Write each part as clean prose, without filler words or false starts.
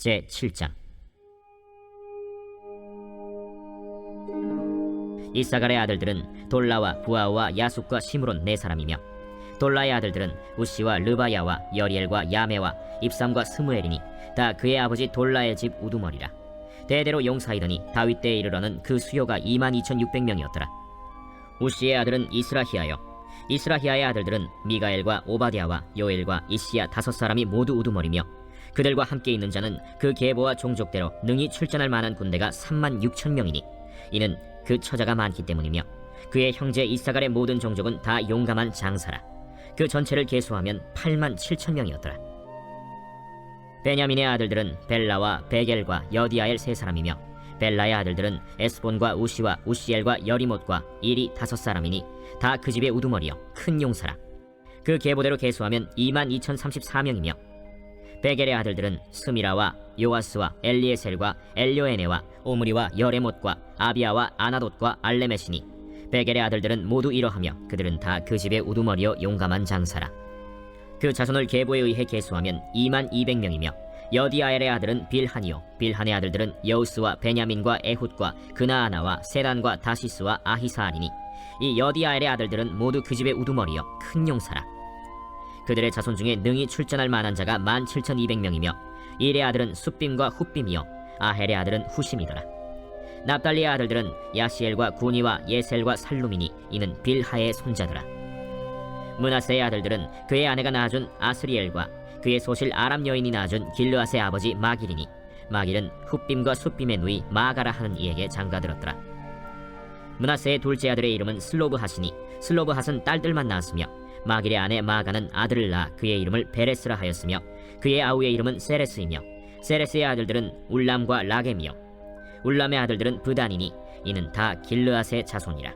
제7장. 이사갈의 아들들은 돌라와 부아와 야숫과 시므론 네 사람이며, 돌라의 아들들은 우시와 르바야와 여리엘과 야메와 입삼과 스무엘이니 다 그의 아버지 돌라의 집 우두머리라. 대대로 용사이더니 다윗 때에 이르러는 그 수요가 22,600명이었더라. 우시의 아들은 이스라히야요, 이스라히야의 아들들은 미가엘과 오바댜와 요엘과 이시야 5사람이 모두 우두머리며, 그들과 함께 있는 자는 그 계보와 종족대로 능히 출전할 만한 군대가 36,000명이니 이는 그 처자가 많기 때문이며, 그의 형제 이사갈의 모든 종족은 다 용감한 장사라. 그 전체를 계수하면 87,000명이었더라. 베냐민의 아들들은 벨라와 베겔과 여디아엘 3사람이며, 벨라의 아들들은 에스본과 우시와 우시엘과 여리못과 일이 5사람이니 다 그 집의 우두머리여 큰 용사라. 그 계보대로 계수하면 22,034명이며, 베겔의 아들들은 스미라와 요아스와 엘리에셀과 엘료에네와 오므리와 여레못과 아비아와 아나돗과 알레메시니, 베겔의 아들들은 모두 이러하며 그들은 다 그 집의 우두머리요 용감한 장사라. 그 자손을 계보에 의해 계수하면 22,200명이며, 여디아엘의 아들은 빌한이요, 빌한의 아들들은 여우스와 베냐민과 에훗과 그나아나와 세단과 다시스와 아히사알이니 이 여디아엘의 아들들은 모두 그 집의 우두머리요 큰 용사라. 그들의 자손 중에 능히 출전할 만한 자가 17,200명이며, 일의 아들은 숫빔과 훗빔이요 아헬의 아들은 후심이더라. 납달리의 아들들은 야시엘과 구니와 예셀과 살루미니 이는 빌하의 손자더라. 므낫세의 아들들은 그의 아내가 낳아준 아스리엘과 그의 소실 아람 여인이 낳아준 길르앗의 아버지 마길이니, 마길은 훗빔과 숫빔의 누이 마가라 하는 이에게 장가들었더라. 므낫세의 둘째 아들의 이름은 슬로브핫이니 슬로브핫은 딸들만 낳았으며, 마길의 아내 마가는 아들을 낳아 그의 이름을 베레스라 하였으며, 그의 아우의 이름은 세레스이며, 세레스의 아들들은 울람과 라겜이요 울람의 아들들은 브단이니 이는 다 길르앗의 자손이라.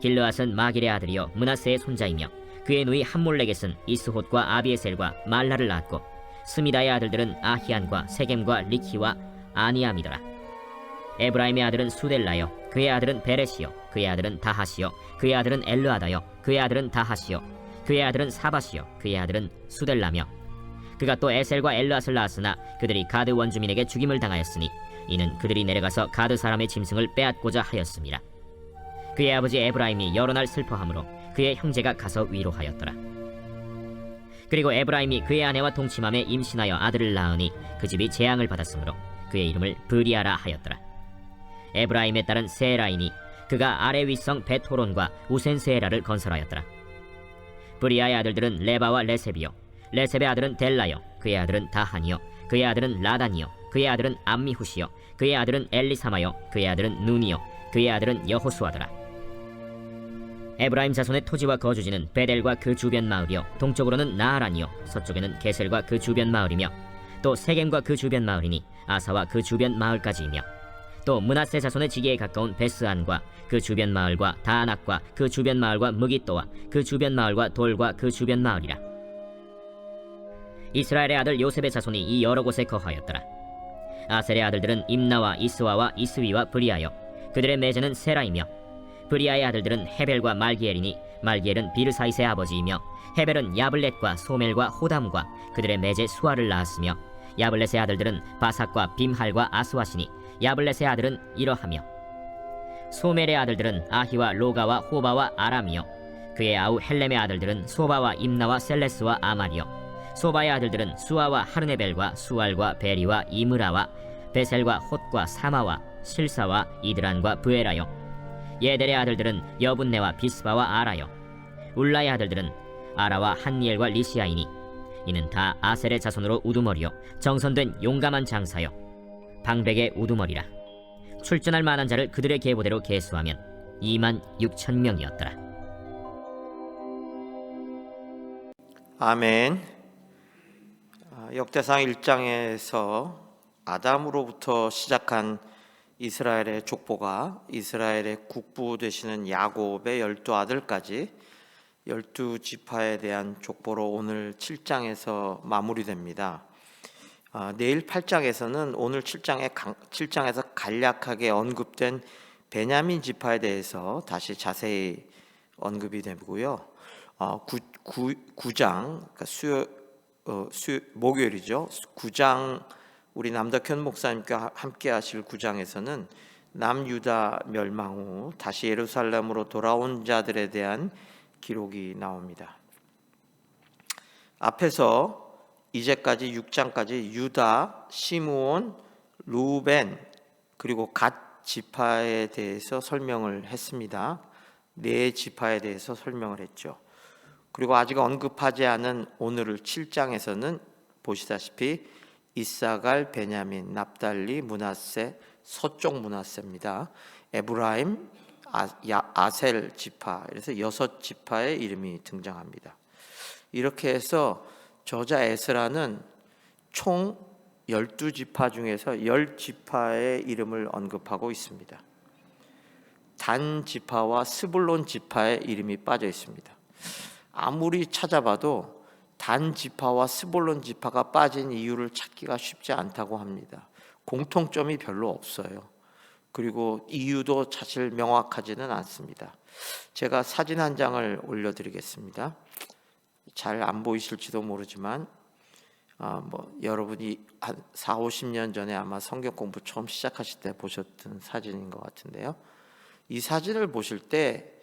길르앗은 마길의 아들이요 므낫세의 손자이며, 그의 누이 함몰렉겟은 이스톳과 아비에셀과 말라를 낳았고, 스미다의 아들들은 아히안과 세겜과 리키와 아니암이더라. 에브라임의 아들은 수델라요, 그의 아들은 베레시요, 그의 아들은 다하시요, 그의 아들은 엘르아다요, 그의 아들은 다하시요, 그의 아들은 사바시요, 그의 아들은 수델라며, 그가 또 에셀과 엘르앗을 낳았으나 그들이 가드 원주민에게 죽임을 당하였으니 이는 그들이 내려가서 가드 사람의 짐승을 빼앗고자 하였습니다. 그의 아버지 에브라임이 여러 날 슬퍼하므로 그의 형제가 가서 위로하였더라. 그리고 에브라임이 그의 아내와 동침함에 임신하여 아들을 낳으니 그 집이 재앙을 받았으므로 그의 이름을 브리아라 하였더라. 에브라임의 딸은 세라이니 그가 아래 윗성 베토론과 우센세라를 건설하였더라. 브리아의 아들들은 레바와 레셉이요, 레셉의 아들은 델라요, 그의 아들은 다한이요, 그의 아들은 라단이요, 그의 아들은 암미후시요, 그의 아들은 엘리사마요, 그의 아들은 눈이요, 그의 아들은 여호수아더라. 에브라임 자손의 토지와 거주지는 베델과 그 주변 마을이요, 동쪽으로는 나하란이요, 서쪽에는 게셀과 그 주변 마을이며, 또 세겜과 그 주변 마을이니 아사와 그 주변 마을까지이며, 또 므낫세 자손의 지기에 가까운 베스안과 그 주변 마을과 다안악과 그 주변 마을과 무깃도와 그 주변 마을과 돌과 그 주변 마을이라. 이스라엘의 아들 요셉의 자손이 이 여러 곳에 거하였더라. 아셀의 아들들은 임나와 이스와와 이스위와 브리아요, 그들의 매제는 세라이며, 브리아의 아들들은 헤벨과 말기엘이니 말기엘은 비르사이스의 아버지이며, 헤벨은 야블렛과 소멜과 호담과 그들의 매제 수아를 낳았으며, 야블렛의 아들들은 바삭과 빔할과 아스와시니 야블렛의 아들은 이러하며, 소멜의 아들들은 아히와 로가와 호바와 아람이요, 그의 아우 헬렘의 아들들은 소바와 임나와 셀레스와 아말이요, 소바의 아들들은 수아와 하르네벨과 수알과 베리와 이므라와 베셀과 톳과 사마와 실사와 이드란과 브에라요, 예델의 아들들은 여분네와 비스바와 아라요, 울라의 아들들은 아라와 한니엘과 리시아이니 이는 다 아셀의 자손으로 우두머리요 정선된 용감한 장사요 방백의 우두머리라. 출전할 만한 자를 그들의 계보대로 계수하면 26,000명이었더라. 아멘. 역대상 1장에서 아담으로부터 시작한 이스라엘의 족보가 이스라엘의 국부 되시는 야곱의 12아들까지 12지파에 대한 족보로 오늘 7장에서 마무리됩니다. 내일 8장에서는 오늘 7장에서 간략하게 언급된 베냐민 지파에 대해서 다시 자세히 언급이 되고요. 9장, 그러니까 목요일이죠. 9장 우리 남덕현 목사님과 함께 하실 9장에서는 남유다 멸망 후 다시 예루살렘으로 돌아온 자들에 대한 기록이 나옵니다. 앞에서 이제까지 6장까지 유다, 시므온, 루벤 그리고 갓 지파에 대해서 설명을 했습니다. 네 지파에 대해서 설명을 했죠. 그리고 아직 언급하지 않은 오늘 7장에서는 보시다시피 이사갈, 베냐민, 납달리, 므낫세, 서쪽 므낫세입니다. 에브라임, 아셀 지파, 그래서 6지파의 이름이 등장합니다. 이렇게 해서 저자 에스라는 총 12지파 중에서 10지파의 이름을 언급하고 있습니다. 단 지파와 스불론 지파의 이름이 빠져 있습니다. 아무리 찾아봐도 단 지파와 스불론 지파가 빠진 이유를 찾기가 쉽지 않다고 합니다. 공통점이 별로 없어요. 그리고 이유도 사실 명확하지는 않습니다. 제가 사진 한 장을 올려드리겠습니다. 잘 안 보이실지도 모르지만 여러분이 한 4, 50년 전에 아마 성경 공부 처음 시작하실 때 보셨던 사진인 것 같은데요. 이 사진을 보실 때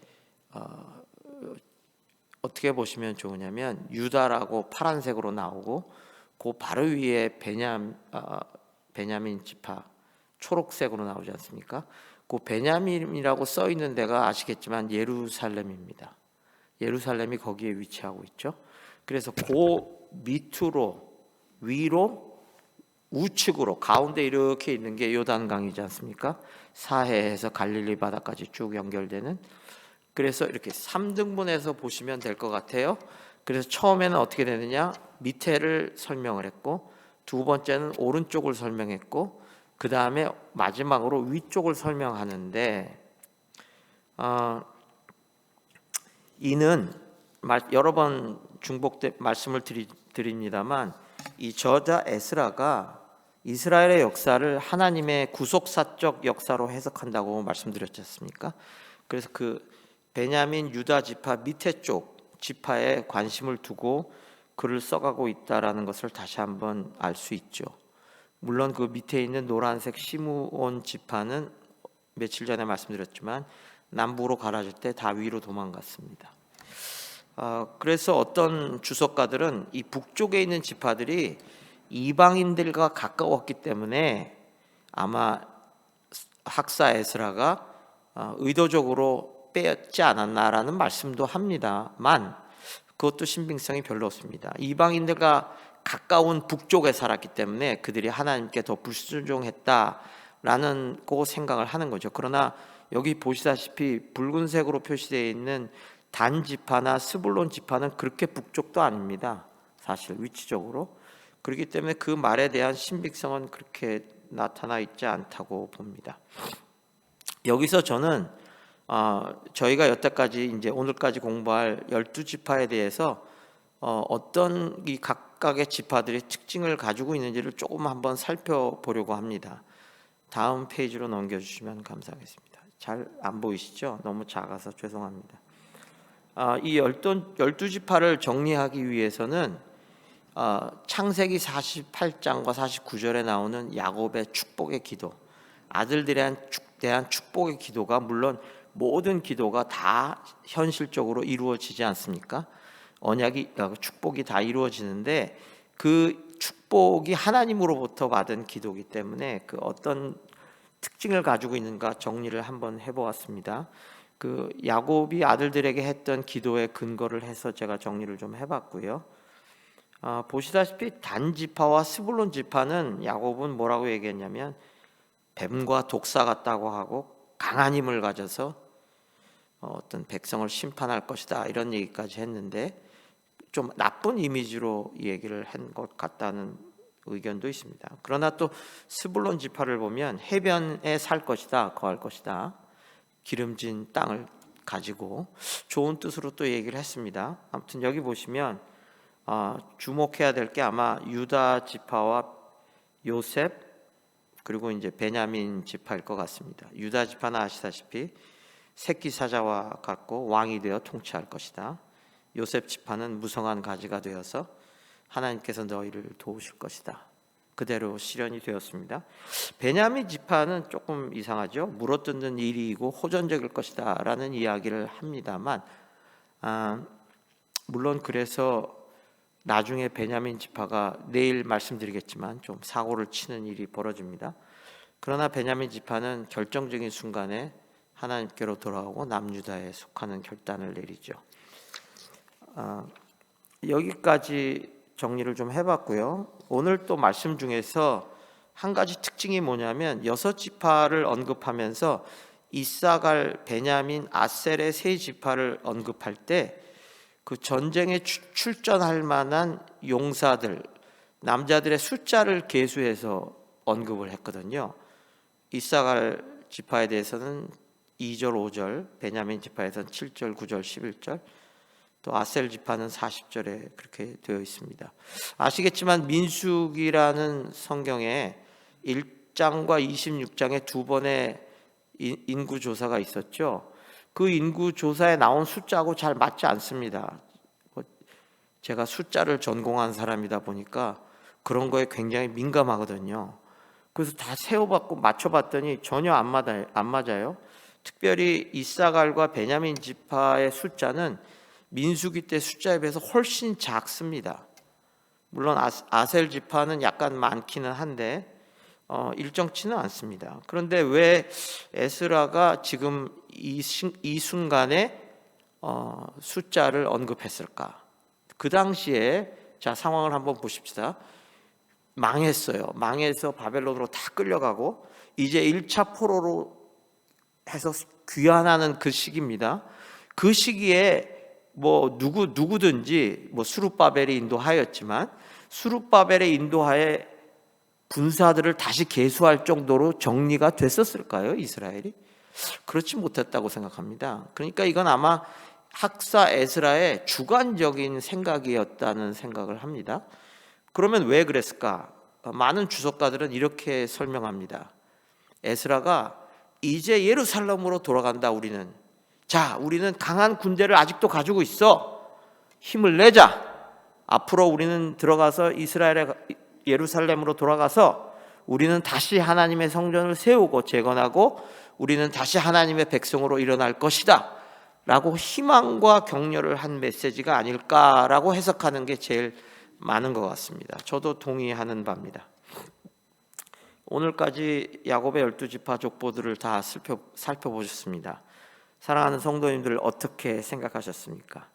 어떻게 보시면 좋으냐면 유다라고 파란색으로 나오고 그 바로 위에 베냐민 지파 초록색으로 나오지 않습니까? 그 베냐민이라고 써 있는 데가 아시겠지만 예루살렘입니다. 예루살렘이 거기에 위치하고 있죠. 그래서 그 밑으로 위로 우측으로 가운데 이렇게 있는 게 요단강이지 않습니까? 사해에서 갈릴리 바다까지 쭉 연결되는. 그래서 이렇게 3등분해서 보시면 될 것 같아요. 그래서 처음에는 어떻게 되느냐? 밑에를 설명을 했고 두 번째는 오른쪽을 설명했고 그 다음에 마지막으로 위쪽을 설명하는데 이는 여러 번 중복된 말씀을 드립니다만 이 저자 에스라가 이스라엘의 역사를 하나님의 구속사적 역사로 해석한다고 말씀드렸지 않습니까? 그래서 그 베냐민 유다 지파 밑에 쪽 지파에 관심을 두고 글을 써가고 있다라는 것을 다시 한번 알 수 있죠. 물론 그 밑에 있는 노란색 시므온 지파는 며칠 전에 말씀드렸지만 남부로 가라질 때 다 위로 도망갔습니다. 그래서 어떤 주석가들은 이 북쪽에 있는 지파들이 이방인들과 가까웠기 때문에 아마 학사 에스라가 의도적으로 빼지 않았나라는 말씀도 합니다만 그것도 신빙성이 별로 없습니다. 이방인들과 가까운 북쪽에 살았기 때문에 그들이 하나님께 더 불순종했다라는 그 생각을 하는 거죠. 그러나 여기 보시다시피 붉은색으로 표시되어 있는 단 지파나 스불론 지파는 그렇게 북쪽도 아닙니다. 사실 위치적으로. 그렇기 때문에 그 말에 대한 신빙성은 그렇게 나타나 있지 않다고 봅니다. 여기서 저는 저희가 여태까지 이제 오늘까지 공부할 12지파에 대해서 어떤 이 각각의 지파들의 특징을 가지고 있는지를 조금 한번 살펴보려고 합니다. 다음 페이지로 넘겨주시면 감사하겠습니다. 잘 안 보이시죠? 너무 작아서 죄송합니다. 이 12지파를 정리하기 위해서는 창세기 48장과 49절에 나오는 야곱의 축복의 기도, 아들들에 대한 축복의 기도가 물론 모든 기도가 다 현실적으로 이루어지지 않습니까? 언약이 축복이 다 이루어지는데 그 축복이 하나님으로부터 받은 기도이기 때문에 그 어떤 특징을 가지고 있는가 정리를 한번 해보았습니다. 그 야곱이 아들들에게 했던 기도의 근거를 해서 제가 정리를 좀 해봤고요. 보시다시피 단 지파와 스불론 지파는 야곱은 뭐라고 얘기했냐면 뱀과 독사 같다고 하고 강한 힘을 가져서 어떤 백성을 심판할 것이다 이런 얘기까지 했는데 좀 나쁜 이미지로 얘기를 한 것 같다는 의견도 있습니다. 그러나 또 스불론 지파를 보면 해변에 살 것이다, 거할 것이다, 기름진 땅을 가지고 좋은 뜻으로 또 얘기를 했습니다. 아무튼 여기 보시면 주목해야 될 게 아마 유다 지파와 요셉 그리고 이제 베냐민 지파일 것 같습니다. 유다 지파는 아시다시피 새끼 사자와 같고 왕이 되어 통치할 것이다. 요셉 지파는 무성한 가지가 되어서 하나님께서 너희를 도우실 것이다. 그대로 실현이 되었습니다. 베냐민 지파는 조금 이상하죠. 물어뜯는 일이고 호전적일 것이다라는 이야기를 합니다만, 물론 그래서 나중에 베냐민 지파가 내일 말씀드리겠지만 좀 사고를 치는 일이 벌어집니다. 그러나 베냐민 지파는 결정적인 순간에 하나님께로 돌아오고 남유다에 속하는 결단을 내리죠. 여기까지 정리를 좀 해봤고요. 오늘 또 말씀 중에서 한 가지 특징이 뭐냐면 6지파를 언급하면서 이사갈, 베냐민, 아셀의 3지파를 언급할 때 그 전쟁에 출전할 만한 용사들, 남자들의 숫자를 계수해서 언급을 했거든요. 이사갈 지파에 대해서는 2절, 5절, 베냐민 지파에서는 7절, 9절, 11절, 또 아셀 지파는 40절에 그렇게 되어 있습니다. 아시겠지만 민수기라는 성경에 1장과 26장에 두 번의 인구 조사가 있었죠. 그 인구 조사에 나온 숫자하고 잘 맞지 않습니다. 제가 숫자를 전공한 사람이다 보니까 그런 거에 굉장히 민감하거든요. 그래서 다 세어봤고 맞춰봤더니 전혀 안 맞아요. 특별히 이사갈과 베냐민 지파의 숫자는 민수기 때 숫자에 비해서 훨씬 작습니다. 물론 아셀 지파는 약간 많기는 한데 일정치는 않습니다. 그런데 왜 에스라가 지금 이 순간에 숫자를 언급했을까? 그 당시에 자 상황을 한번 보십시다. 망했어요. 망해서 바벨론으로 다 끌려가고 이제 1차 포로로 해서 귀환하는 그 시기입니다. 그 시기에 뭐 누구든지 뭐 스룹바벨이 인도하였지만 스룹바벨의 인도하에 군사들을 다시 계수할 정도로 정리가 됐었을까요? 이스라엘이? 그렇지 못했다고 생각합니다. 그러니까 이건 아마 학사 에스라의 주관적인 생각이었다는 생각을 합니다. 그러면 왜 그랬을까? 많은 주석가들은 이렇게 설명합니다. 에스라가 이제 예루살렘으로 돌아간다. 우리는 강한 군대를 아직도 가지고 있어. 힘을 내자. 앞으로 우리는 들어가서 예루살렘으로 돌아가서 우리는 다시 하나님의 성전을 세우고 재건하고 우리는 다시 하나님의 백성으로 일어날 것이다 라고 희망과 격려를 한 메시지가 아닐까라고 해석하는 게 제일 많은 것 같습니다. 저도 동의하는 바입니다. 오늘까지 야곱의 12지파 족보들을 다 살펴보셨습니다. 사랑하는 성도님들 어떻게 생각하셨습니까?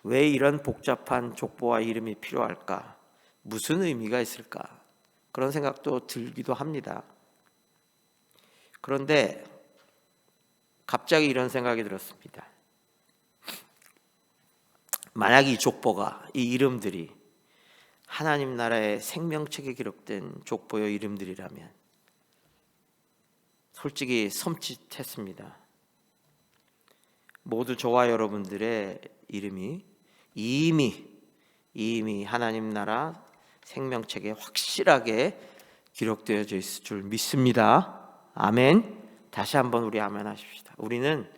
왜 이런 복잡한 족보와 이름이 필요할까? 무슨 의미가 있을까? 그런 생각도 들기도 합니다. 그런데 갑자기 이런 생각이 들었습니다. 만약 이 족보가, 이 이름들이 하나님 나라의 생명책에 기록된 족보의 이름들이라면 솔직히 섬찟했습니다. 모두 저와 여러분들의 이름이 이미 하나님 나라 생명책에 확실하게 기록되어져 있을 줄 믿습니다. 아멘. 다시 한번 우리 아멘 하십시다. 우리는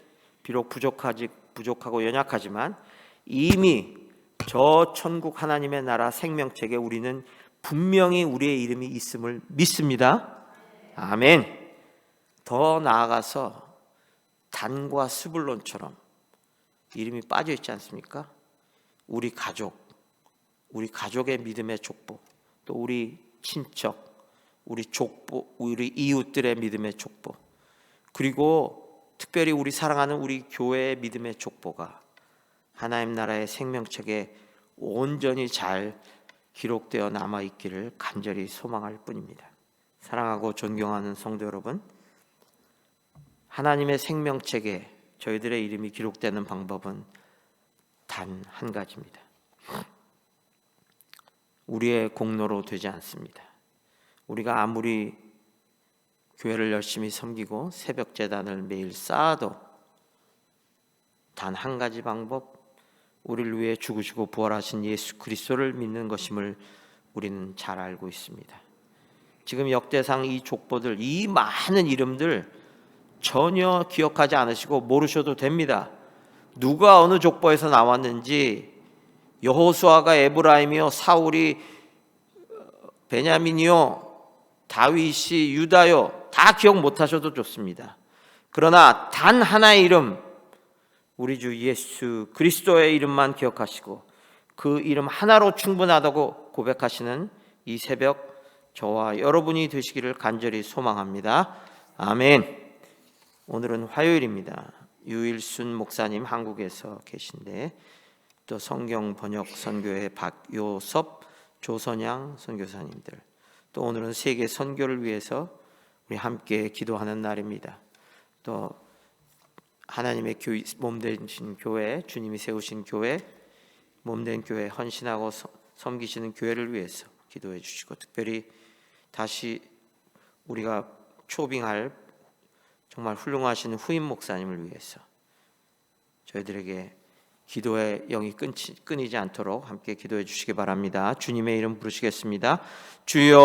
비록 부족하고 연약하지만 이미 저 천국 하나님의 나라 생명책에 우리는 분명히 우리의 이름이 있음을 믿습니다. 아멘. 더 나아가서 단과 스불론처럼 이름이 빠져 있지 않습니까? 우리 가족의 믿음의 족보, 또 우리 친척, 우리 족보, 우리 이웃들의 믿음의 족보, 그리고 특별히 우리 사랑하는 우리 교회의 믿음의 족보가 하나님 나라의 생명책에 온전히 잘 기록되어 남아있기를 간절히 소망할 뿐입니다. 사랑하고 존경하는 성도 여러분, 하나님의 생명책에 저희들의 이름이 기록되는 방법은 단 한 가지입니다. 우리의 공로로 되지 않습니다. 우리가 아무리 교회를 열심히 섬기고 새벽 제단을 매일 쌓아도 단 한 가지 방법, 우리를 위해 죽으시고 부활하신 예수 그리스도를 믿는 것임을 우리는 잘 알고 있습니다. 지금 역대상 이 족보들, 이 많은 이름들 전혀 기억하지 않으시고 모르셔도 됩니다. 누가 어느 족보에서 나왔는지, 여호수아가 에브라임이요 사울이 베냐민이요, 다윗이, 유다요, 다 기억 못하셔도 좋습니다. 그러나 단 하나의 이름, 우리 주 예수 그리스도의 이름만 기억하시고 그 이름 하나로 충분하다고 고백하시는 이 새벽 저와 여러분이 되시기를 간절히 소망합니다. 아멘. 오늘은 화요일입니다. 유일순 목사님 한국에서 계신데 또 성경 번역 선교회 박요섭, 조선양 선교사님들, 또 오늘은 세계 선교를 위해서 우리 함께 기도하는 날입니다. 또 하나님의 몸된 교회, 주님이 세우신 교회, 몸된 교회 헌신하고 섬기시는 교회를 위해서 기도해 주시고, 특별히 다시 우리가 초빙할 정말 훌륭하신 후임 목사님을 위해서 저희들에게 기도의 영이 끊이지 않도록 함께 기도해 주시기 바랍니다. 주님의 이름 부르시겠습니다. 주여